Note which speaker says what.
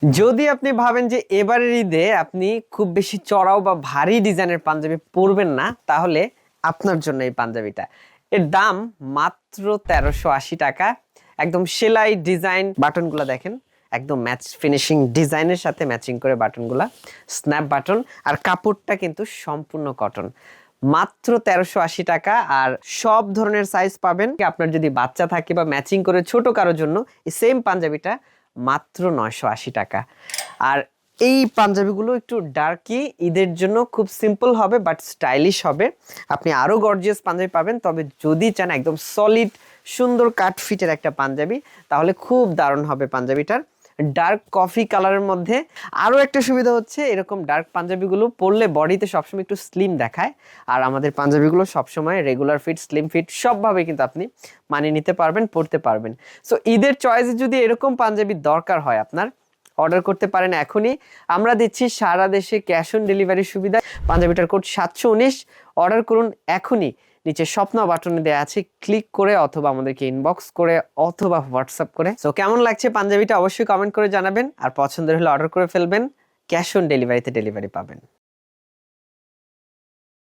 Speaker 1: যদি আপনি ভাবেন যে এবারের ঈদে আপনি খুব বেশি চড়াও বা ভারী ডিজাইনের পাঞ্জাবি পরবেন না, তাহলে আপনার জন্য এই পাঞ্জাবিটা। এর দাম মাত্র ১৩৮০ টাকা। একদম সেলাই ডিজাইন, বাটনগুলো দেখেন একদম ম্যাচ ফিনিশিং ডিজাইনের সাথে ম্যাচিং করে বাটনগুলা, স্ন্যাপ বাটন। আর কাপড়টা কিন্তু সম্পূর্ণ কটন। মাত্র ১৩৮০ টাকা। আর সব ধরনের সাইজ পাবেন। আপনার যদি বাচ্চা থাকে বা ম্যাচিং করে ছোট কারোর জন্য এই সেম পাঞ্জাবিটা মাত্র ৯৮০ টাকা। আর এই পাঞ্জাবিগুলো একটু ডার্কি, ঈদের জন্য খুব সিম্পল হবে বাট স্টাইলিশ হবে। আপনি আরও গর্জিয়াস পাঞ্জাবি পাবেন, তবে যদি চান একদম সলিড সুন্দর কাট ফিটের একটা পাঞ্জাবি, তাহলে খুব দারুণ হবে পাঞ্জাবিটার। ডার্ক কফি কালারের মধ্যে। আরও একটা সুবিধা হচ্ছে, এরকম ডার্ক পাঞ্জাবিগুলো পরলে বডিতে সবসময় একটু স্লিম দেখায়। আর আমাদের পাঞ্জাবিগুলো সবসময় রেগুলার ফিট, স্লিম ফিট সবভাবে কিন্তু আপনি মানিয়ে নিতে পারবেন, পরতে পারবেন। সো ঈদের চয়েসে যদি এরকম পাঞ্জাবি দরকার হয় আপনার, অর্ডার করতে পারেন এখনই। আমরা দিচ্ছি সারা দেশে ক্যাশ অন ডেলিভারি সুবিধা। পাঞ্জাবিটার কোড ৭১৯। অর্ডার করুন এখনই। নিচে স্বপ্ন বাটনে দেওয়া আছে, ক্লিক করে অথবা আমাদেরকে ইনবক্স করে অথবা হোয়াটসঅ্যাপ করে। সো কেমন লাগছে পাঞ্জাবিটা অবশ্যই কমেন্ট করে জানাবেন। আর পছন্দের হলে অর্ডার করে ফেলবেন। ক্যাশ অন ডেলিভারিতে ডেলিভারি পাবেন।